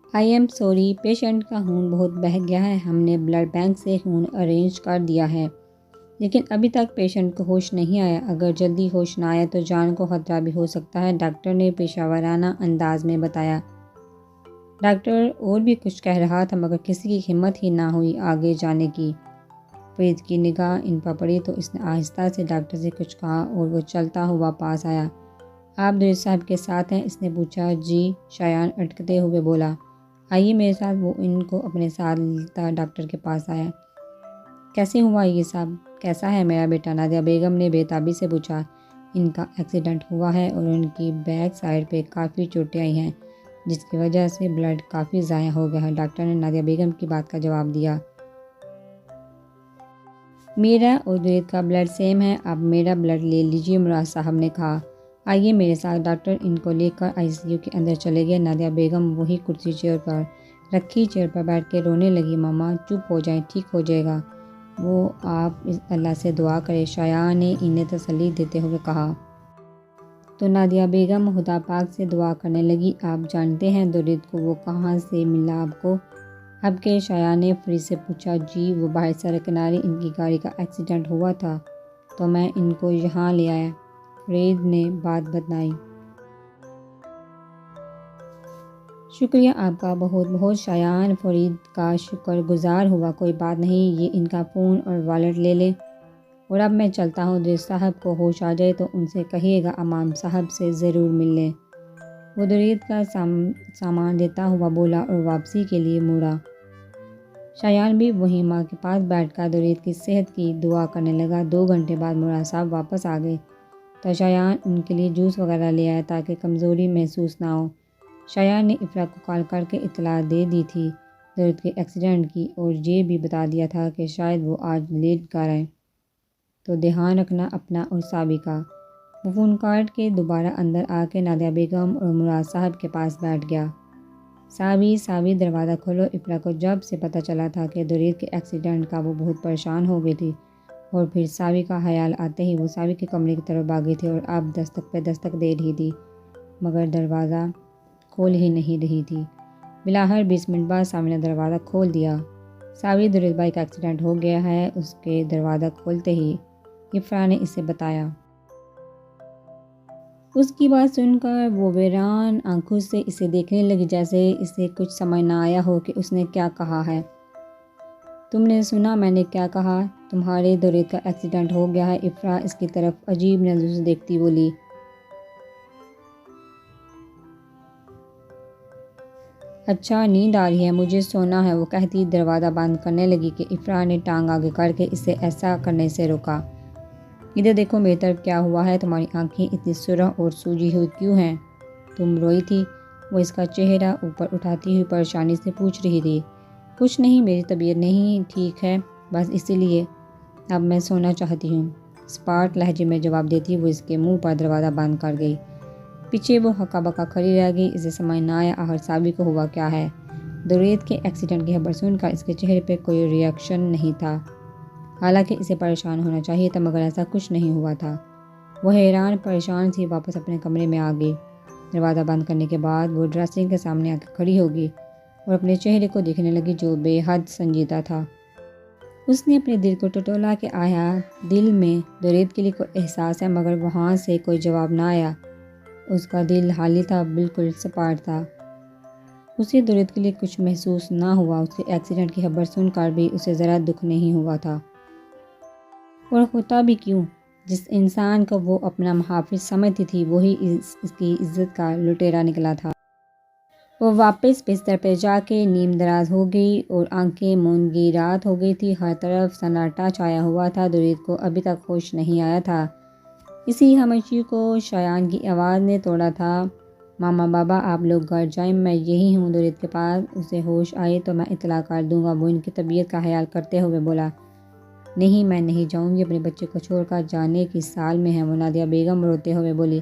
I am sorry, patient کا خون بہت بہہ گیا ہے، ہم نے بلڈ بینک سے خون ارینج کر دیا ہے، لیکن ابھی تک پیشنٹ کو ہوش نہیں آیا، اگر جلدی ہوش نہ آیا تو جان کو خطرہ بھی ہو سکتا ہے، ڈاکٹر نے پیشہ ورانہ انداز میں بتایا۔ ڈاکٹر اور بھی کچھ کہہ رہا تھا مگر کسی کی ہمت ہی نہ ہوئی آگے جانے کی۔ فرید کی نگاہ ان پر پڑی تو اس نے آہستہ سے ڈاکٹر سے کچھ کہا اور وہ چلتا ہوا پاس آیا۔ آپ درید صاحب کے ساتھ ہیں؟ اس نے پوچھا۔ جی، شایان اٹکتے ہوئے بولا۔ آئیے میرے ساتھ۔ وہ ان کو اپنے ساتھ لیتا ڈاکٹر کے پاس آیا۔ کیسے ہوا یہ صاحب؟ کیسا ہے میرا بیٹا؟ نادیہ بیگم نے بے تابی سے پوچھا۔ ان کا ایکسیڈنٹ ہوا ہے اور ان کی بیک سائڈ پہ کافی چوٹیں آئی ہیں، جس کی وجہ سے بلڈ کافی ضائع ہو گیا ہے، ڈاکٹر نے نادیہ بیگم کی بات کا جواب دیا۔ میرا اور درید کا بلڈ سیم ہے، آپ میرا بلڈ لے لیجیے، مراد صاحب نے کہا۔ آئیے میرے ساتھ۔ ڈاکٹر ان کو لے کر آئی سی یو کے اندر چلے گئے۔ نادیہ بیگم وہی کرسی چیئر پر رکھی چیئر پر بیٹھ کے رونے لگی۔ ماما چپ ہو جائیں، ٹھیک ہو جائے گا، وہ آپ اللہ سے دعا کریں، شایان نے انہیں تسلی دیتے ہوئے کہا۔ تو نادیہ بیگم خدا پاک سے دعا کرنے لگی۔ آپ جانتے ہیں درید کو وہ کہاں سے ملا آپ کو؟ اب کے شایان نے فرید سے پوچھا۔ جی، وہ باہر سڑک کنارے ان کی گاڑی کا ایکسیڈنٹ ہوا تھا تو میں ان کو یہاں لے آیا، فرید نے بات بتائی۔ شکریہ آپ کا، بہت بہت۔ شایان فرید کا شکر گزار ہوا۔ کوئی بات نہیں، یہ ان کا فون اور والیٹ لے لیں، اور اب میں چلتا ہوں، درید صاحب کو ہوش آ جائے تو ان سے کہیے گا امام صاحب سے ضرور مل لیں۔ وہ درید کا سامان دیتا ہوا بولا اور واپسی کے لیے مڑا۔ شایان بھی وہیں ماں کے پاس بیٹھ کر درید کی صحت کی دعا کرنے لگا۔ 2 گھنٹے بعد مراد صاحب واپس آ گئے تو شایان ان کے لیے جوس وغیرہ لے آیا تاکہ کمزوری محسوس نہ ہو۔ شایان نے افرا کو کال کر کے اطلاع دے دی تھی درید کے ایکسیڈنٹ کی، اور یہ بھی بتا دیا تھا کہ شاید وہ آج لیٹ گھر آئیں، تو دھیان رکھنا اپنا اور صابی کا۔ وہ فون کاٹ کے دوبارہ اندر آ کے نادیہ بیگم اور مراد صاحب کے پاس بیٹھ گیا۔ صابی دروازہ کھولو۔ افرا کو جب سے پتہ چلا تھا کہ درید کے ایکسیڈنٹ کا وہ بہت پریشان ہو گئی تھی، اور پھر صابی کا خیال آتے ہی وہ صابی کے کمرے کی طرف بھاگی تھی اور اب دستک پہ دستک دے رہی تھی مگر دروازہ کھول ہی نہیں رہی تھی۔ بلاخر 20 منٹ بعد صابی نے دروازہ کھول دیا۔ صابی، درید بھائی کا ایکسیڈنٹ ہو گیا ہے، اس کے دروازہ کھولتے ہی افرا نے اسے بتایا۔ اس کی بات سن کر وہ ویران آنکھوں سے اسے دیکھنے لگی جیسے اسے کچھ سمجھ نہ آیا ہو کہ اس نے کیا کہا ہے۔ تم نے سنا میں نے کیا کہا؟ تمہارے درید کا ایکسیڈنٹ ہو گیا ہے، افرا اس کی طرف عجیب نظروں سے دیکھتی بولی۔ اچھا، نیند آ رہی ہے، مجھے سونا ہے، وہ کہتی دروازہ بند کرنے لگی کہ افرا نے ٹانگ آگے کر کے اسے ایسا کرنے سے روکا۔ ادھر دیکھو میری طرف، کیا ہوا ہے؟ تمہاری آنکھیں اتنی سرخ اور سوجی ہوئی کیوں ہیں؟ تم روئی تھی؟ وہ اس کا چہرہ اوپر اٹھاتی ہوئی پریشانی سے پوچھ رہی تھی۔ کچھ نہیں، میری طبیعت نہیں ٹھیک ہے، بس اسی لیے اب میں سونا چاہتی ہوں، اسپاٹ لہجے میں جواب دیتی وہ اس کے منہ پر دروازہ بند کر گئی۔ پیچھے وہ ہکا بکا کھڑی رہ گئی، اسے سمجھ نہ آیا آخر صابی کو ہوا کیا ہے۔ درید کے ایکسیڈنٹ کی خبر سن کر اس کے چہرے پہ کوئی ری ایکشن نہیں تھا، حالانکہ اسے پریشان ہونا چاہیے تھا مگر ایسا کچھ نہیں ہوا تھا۔ وہ حیران پریشان سی واپس اپنے کمرے میں آ گئی۔ دروازہ بند کرنے کے بعد وہ ڈریسنگ کے سامنے آ کے کھڑی ہو گئی اور اپنے چہرے کو دیکھنے لگی جو بے حد سنجیدہ تھا۔ اس نے اپنے دل کو ٹٹولا کہ آیا دل میں درید کے لیے کوئی احساس ہے، مگر وہاں سے کوئی جواب نہ آیا۔ اس کا دل خالی تھا، بالکل سپاٹ تھا۔ اسے درید کے لیے کچھ محسوس نہ ہوا۔ اس کے ایکسیڈنٹ کی خبر سن کر بھی اسے ذرا دکھ نہیں ہوا تھا، اور ہوتا بھی کیوں؟ جس انسان کو وہ اپنا محافظ سمجھتی تھی وہی اس کی عزت کا لٹیرا نکلا تھا۔ وہ واپس بستر پہ جا کے نیم دراز ہو گئی اور آنکھیں موند گئی۔ رات ہو گئی تھی، ہر طرف سناٹا چھایا ہوا تھا، درید کو ابھی تک ہوش نہیں آیا تھا۔ اسی خاموشی کو شایان کی آواز نے توڑا تھا۔ ماما بابا آپ لوگ گھر جائیں، میں یہی ہوں درید کے پاس، اسے ہوش آئے تو میں اطلاع کر دوں گا، وہ ان کی طبیعت کا خیال کرتے ہوئے بولا۔ نہیں، میں نہیں جاؤں گی، اپنے بچے کو چھوڑ کر جانے کی سال میں ہے، وہ نادیہ بیگم روتے ہوئے بولی۔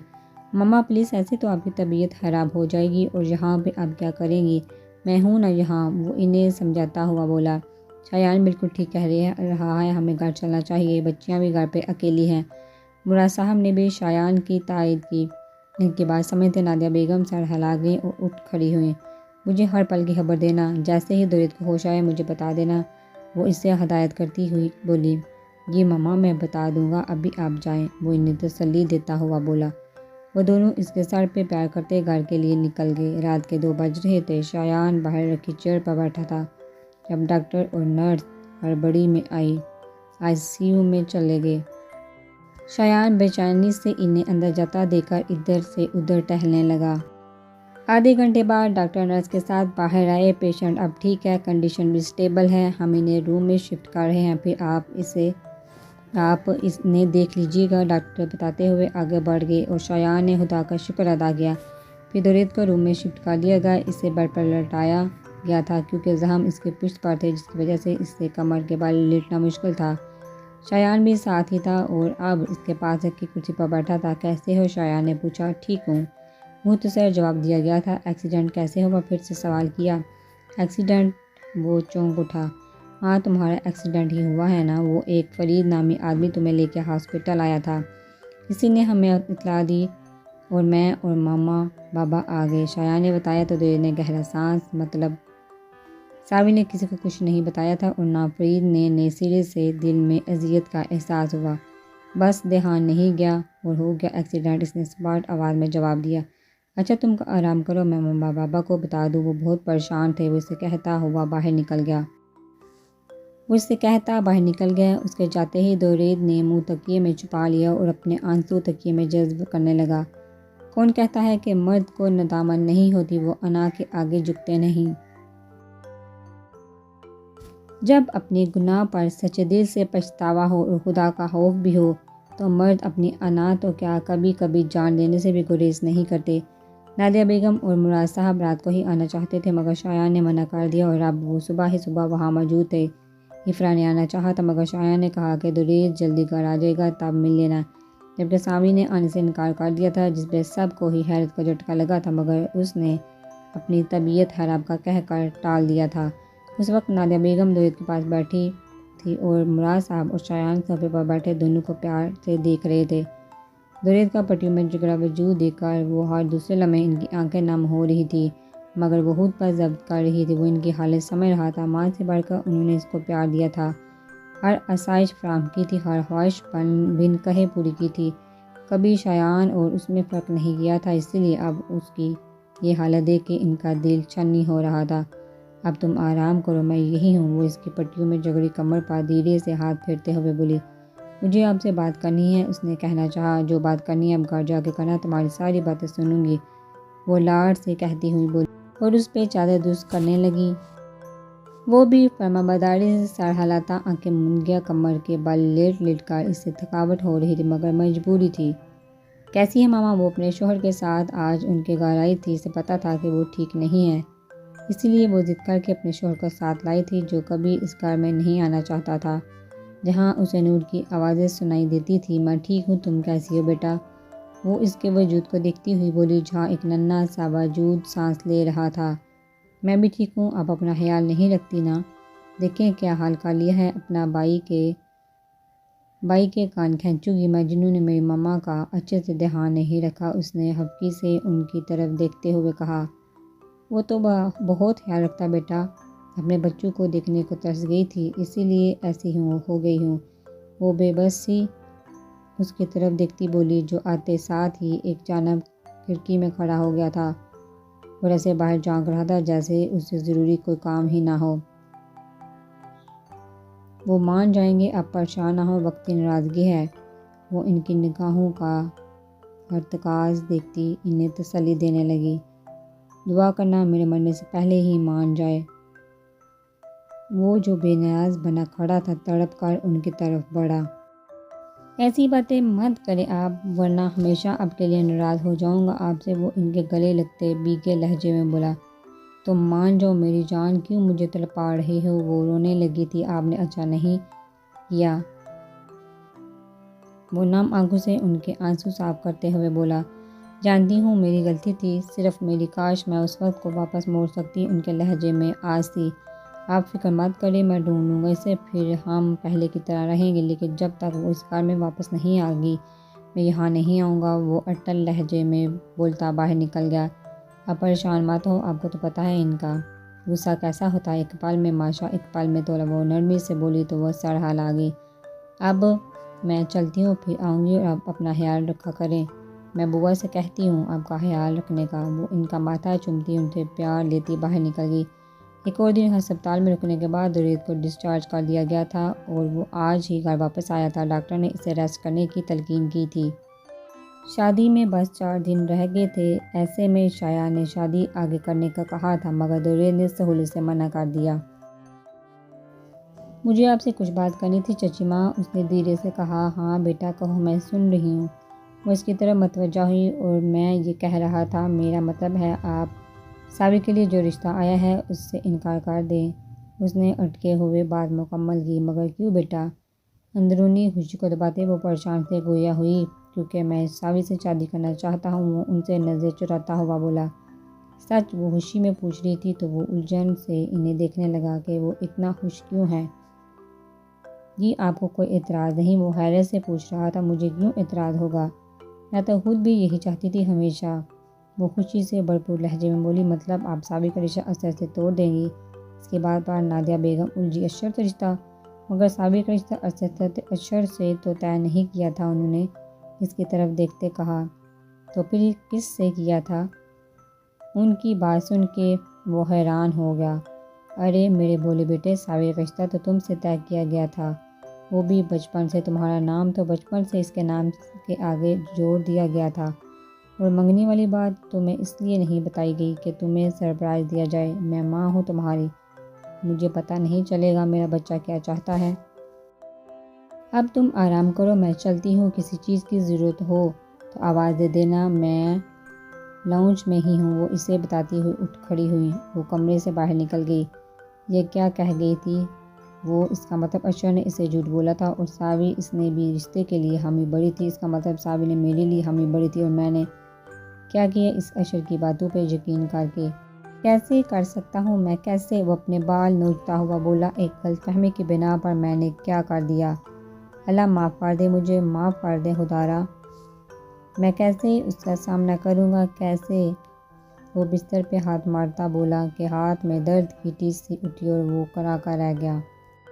ماما پلیز، ایسے تو آپ کی طبیعت خراب ہو جائے گی، اور یہاں پہ آپ کیا کریں گی؟ میں ہوں نا یہاں، وہ انہیں سمجھاتا ہوا بولا۔ شایان بالکل ٹھیک کہہ رہا ہے، ہمیں گھر چلنا چاہیے، بچیاں بھی گھر پہ اکیلی ہیں۔ مراد صاحب نے بھی شایان کی تائید کی۔ ان کی بات سمجھتے نادیہ بیگم سر ہلا گئیں اور اٹھ کھڑی ہوئیں۔ مجھے ہر پل کی خبر دینا، جیسے ہی دورید کو ہوش آئے مجھے بتا دینا۔ وہ اس سے ہدایت کرتی ہوئی بولی۔ جی ماما، میں بتا دوں گا، ابھی آپ جائیں، وہ انہیں تسلی دیتا ہوا بولا۔ وہ دونوں اس کے سر پہ پیار کرتے گھر کے لیے نکل گئے۔ رات کے 2 بج رہے تھے۔ شایان باہر رکھی چیئر پر بیٹھا تھا جب ڈاکٹر اور نرس ہڑبڑی میں ICU میں چلے گئے۔ شایان بے چینی سے انہیں اندر جاتا دیکھ کر ادھر سے ادھر ٹہلنے لگا۔ آدھے گھنٹے بعد ڈاکٹر نرس کے ساتھ باہر آئے۔ پیشنٹ اب ٹھیک ہے، کنڈیشن بھی سٹیبل ہے، ہم انہیں روم میں شفٹ کر رہے ہیں، پھر آپ اسے دیکھ لیجیے گا، ڈاکٹر بتاتے ہوئے آگے بڑھ گئے اور شایان نے خدا کا شکر ادا کیا۔ پھر دورید کو روم میں شفٹ کر دیا گیا۔ اسے بیڈ پر لٹایا گیا تھا کیونکہ زخم اس کے پشت پر تھے، جس کی وجہ سے اس سے کمر کے بل لیٹنا مشکل تھا۔ شایان بھی ساتھ ہی تھا اور اب اس کے پاس رکھی کرسی پر بیٹھا تھا۔ کیسے ہو؟ شایان نے پوچھا۔ ٹھیک ہوں، مختصر جواب دیا گیا تھا۔ ایکسیڈنٹ کیسے ہوا؟ پھر سے سوال کیا۔ ایکسیڈنٹ؟ وہ چونک اٹھا۔ ہاں، تمہارا ایکسیڈنٹ ہی ہوا ہے نا، وہ ایک فرید نامی آدمی تمہیں لے کے ہاسپٹل آیا تھا، اسی نے ہمیں اطلاع دی اور میں اور ماما بابا آ گئے، شایان نے بتایا۔ تو دورید نے گہرا سانس۔ مطلب ساوی نے کسی کو کچھ نہیں بتایا تھا اور نہ فرید نے سرے سے دل میں اذیت کا احساس ہوا، بس دھیان نہیں گیا اور ہو گیا ایکسیڈنٹ، اس نے سپاٹ آواز میں جواب دیا۔ اچھا تم آرام کرو، میں ماما بابا کو بتا دوں، وہ بہت پریشان تھے، وہ اسے کہتا ہوا باہر نکل گیا۔ اس کے جاتے ہی دورید نے منہ تکیے میں چھپا لیا اور اپنے آنسو تکیے میں جذب کرنے لگا۔ کون کہتا ہے کہ مرد کو ندامت نہیں ہوتی، وہ انا کے آگے جھکتے نہیں۔ جب اپنے گناہ پر سچے دل سے پچھتاوا ہو اور خدا کا خوف بھی ہو تو مرد اپنی انا تو کیا کبھی کبھی جان دینے سے بھی گریز نہیں کرتے۔ نادیہ بیگم اور مراد صاحب رات کو ہی آنا چاہتے تھے مگر شایان نے منع کر دیا اور اب وہ صبح ہی وہاں موجود تھے۔ افرا نے آنا چاہا تھا مگر شایان نے کہا کہ دورید جلدی گھر آ جائے گا، تب مل لینا، جبکہ ساوی نے آنے سے انکار کر دیا تھا، جس پہ سب کو ہی حیرت کا جھٹکا لگا تھا مگر اس نے اپنی طبیعت خراب کا کہہ کر ٹال دیا تھا۔ اس وقت نادیہ بیگم دورید کے پاس بیٹھی تھی اور مراد صاحب اور شایان صوفے پر بیٹھے دونوں کو پیار سے دیکھ رہے تھے۔ دورید کا پٹیوں میں جگرا وجود دیکھ کر وہ ہر دوسرے لمحے ان کی آنکھیں نم ہو رہی تھی مگر وہ خود پر ضبط کر رہی تھی، وہ ان کی حالت سمجھ رہا تھا۔ ماں سے بڑھ کر انہوں نے اس کو پیار دیا تھا، ہر آسائش فراہم کی تھی، ہر خواہش بن کہے پوری کی تھی، کبھی شایان اور اس میں فرق نہیں کیا تھا، اسی لیے اب اس کی یہ حالت دیکھ کے ان کا دل چھنی ہو رہا تھا۔ اب تم آرام کرو، میں یہی ہوں، وہ اس کی پٹیوں میں جگری کمر پر دھیرے سے ہاتھ پھیرتے ہوئے بولی۔ مجھے آپ سے بات کرنی ہے، اس نے کہنا چاہا۔ جو بات کرنی ہے اب گھر جا کے کرنا، تمہاری ساری باتیں سنوں گی، وہ لاڈ سے کہتی ہوئی بولی اور اس پہ چادر درست کرنے لگی۔ وہ بھی فرمانبرداری سے سر ہلاتا، آنکھیں موند گیا، کمر کے بل لیٹ لیٹ کر اس سے تھکاوٹ ہو رہی تھی مگر مجبوری تھی۔ کیسی ہے ماما؟ وہ اپنے شوہر کے ساتھ آج ان کے گھر آئی تھی، اسے پتہ تھا کہ وہ ٹھیک نہیں ہے، اسی لیے وہ ضد کر کے اپنے شوہر کو ساتھ لائی تھی جو کبھی اس گھر میں نہیں آنا چاہتا تھا، جہاں اسے نور کی آوازیں سنائی دیتی تھی۔ میں ٹھیک ہوں، تم کیسی ہو بیٹا؟ وہ اس کے وجود کو دیکھتی ہوئی بولی جہاں ایک ننھا سا وجود سانس لے رہا تھا۔ میں بھی ٹھیک ہوں، آپ اپنا خیال نہیں رکھتی نا؟ دیکھیں کیا حال کر لیا ہے، اپنا بائی کے کان کھینچوں گی میں، جنہوں نے میری ماما کا اچھے سے دھیان نہیں رکھا، اس نے حبکی سے ان کی طرف دیکھتے ہوئے کہا۔ وہ تو بہت خیال رکھتا بیٹا، اپنے بچوں کو دیکھنے کو ترس گئی تھی، اسی لیے ایسی ہو گئی ہوں، وہ بے بس سی اس کی طرف دیکھتی بولی جو آتے ساتھ ہی ایک جانب کھڑکی میں کھڑا ہو گیا تھا اور ایسے باہر جھانک رہا تھا جیسے اس سے ضروری کوئی کام ہی نہ ہو۔ وہ مان جائیں گے، آپ پریشان نہ ہو، وقتی ناراضگی ہے، وہ ان کی نگاہوں کا ارتکاز دیکھتی انہیں تسلی دینے لگی۔ دعا کرنا میرے مرنے سے پہلے ہی مان جائے۔ وہ جو بے نیاز بنا کھڑا تھا تڑپ کر ان کی طرف بڑھا۔ ایسی باتیں مت کریں آپ، ورنہ ہمیشہ آپ کے لیے ناراض ہو جاؤں گا آپ سے، وہ ان کے گلے لگتے بھیگے لہجے میں بولا۔ تم مان جاؤ میری جان، کیوں مجھے تڑپا رہی ہو؟ وہ رونے لگی تھی۔ آپ نے اچھا نہیں کیا، وہ نم آنکھوں سے ان کے آنسو صاف کرتے ہوئے بولا۔ جانتی ہوں میری غلطی تھی، صرف میری، کاش میں اس وقت کو واپس موڑ سکتی، ان کے لہجے میں آز تھی۔ آپ فکر مت کریں، میں ڈھونڈ لوں گا اسے، پھر ہم پہلے کی طرح رہیں گے، لیکن جب تک وہ اس گھر میں واپس نہیں آ گئی میں یہاں نہیں آؤں گا، وہ اٹل لہجے میں بولتا باہر نکل گیا۔ اب پریشان مت ہو، آپ کو تو پتہ ہے ان کا غصہ کیسا ہوتا ہے۔ ایک پل میں ماشا، ایک پل میں تولا۔ وہ نرمی سے بولی تو وہ سڑھال آ گئی۔ اب میں چلتی ہوں، پھر آؤں گی اور آپ اپنا خیال رکھا کریں۔ میں بوا سے کہتی ہوں آپ کا خیال رکھنے کا۔ وہ ان کا ماتھا چومتی، ان سے پیار لیتی باہر نکل گئی۔ ایک اور دن ہسپتال میں رکنے کے بعد ریت کو ڈسچارج کر دیا گیا تھا اور وہ آج ہی گھر واپس آیا تھا۔ ڈاکٹر نے اسے ریسٹ کرنے کی تلقین کی تھی۔ شادی میں بس 4 دن رہ گئے تھے۔ ایسے میں شایا نے شادی آگے کرنے کا کہا تھا مگر دوریت نے سہولت سے منع کر دیا۔ مجھے آپ سے کچھ بات کرنی تھی چچی ماں، اس نے دھیرے سے کہا۔ ہاں بیٹا کہو، میں سن رہی ہوں۔ وہ اس کی طرف متوجہ ہوئی۔ اور میں یہ کہہ رہا تھا، میرا مطلب ہے آپ صابر کے لیے جو رشتہ آیا ہے اس سے انکار کر دیں۔ اس نے اٹکے ہوئے بات مکمل کی۔ مگر کیوں بیٹا؟ اندرونی خوشی کو دباتے وہ پریشان سے گویا ہوئی۔ کیونکہ میں صابر سے شادی کرنا چاہتا ہوں، وہ ان سے نظر چراتا ہوا بولا۔ سچ؟ وہ خوشی میں پوچھ رہی تھی تو وہ الجھن سے انہیں دیکھنے لگا کہ وہ اتنا خوش کیوں ہے۔ جی آپ کو کوئی اعتراض نہیں؟ وہ حیرت سے پوچھ رہا تھا۔ مجھے کیوں اعتراض ہوگا؟ میں تو خود بھی یہی چاہتی تھی ہمیشہ، وہ خوشی سے بھرپور لہجے میں بولی۔ مطلب آپ صابر کا رشتہ اشر سے توڑ دیں گی؟ اس کے بعد پر نادیہ بیگم الجھی۔ اشر سے رشتہ؟ مگر صابر کا رشتہ اشر سے تو طے نہیں کیا تھا، انہوں نے اس کی طرف دیکھتے کہا۔ تو پھر کس سے کیا تھا؟ ان کی بات سن کے وہ حیران ہو گیا۔ ارے میرے بھولے بیٹے، صابر کا رشتہ تو تم سے طے کیا گیا تھا، وہ بھی بچپن سے۔ تمہارا نام تو بچپن سے اس کے نام کے آگے جوڑ دیا گیا تھا۔ اور منگنی والی بات تمہیں اس لیے نہیں بتائی گئی کہ تمہیں سرپرائز دیا جائے۔ میں ماں ہوں تمہاری، مجھے پتہ نہیں چلے گا میرا بچہ کیا چاہتا ہے؟ اب تم آرام کرو، میں چلتی ہوں۔ کسی چیز کی ضرورت ہو تو آواز دے دینا، میں لاؤنج میں ہی ہوں۔ وہ اسے بتاتی ہوئی اٹھ کھڑی ہوئی۔ وہ کمرے سے باہر نکل گئی۔ یہ کیا کہہ گئی تھی وہ؟ اس کا مطلب اشر نے اسے جھوٹ بولا تھا اور صابر اس نے بھی رشتے کے لیے حامی بھری تھی۔ اس کا مطلب صابر نے میرے لیے حامی بھری تھی اور میں نے کیا کیا اس اشر کی باتوں پہ یقین کر کے؟ کیسے کر سکتا ہوں میں، کیسے؟ وہ اپنے بال نوچتا ہوا بولا۔ ایک غلط فہمی کی بنا پر میں نے کیا کر دیا؟ اللہ معاف کر دے، مجھے معاف کر دے خدارا۔ میں کیسے اس کا سامنا کروں گا، کیسے؟ وہ بستر پہ ہاتھ مارتا بولا کہ ہاتھ میں درد کی ٹیس سی اٹھی اور وہ کرا کر رہ گیا۔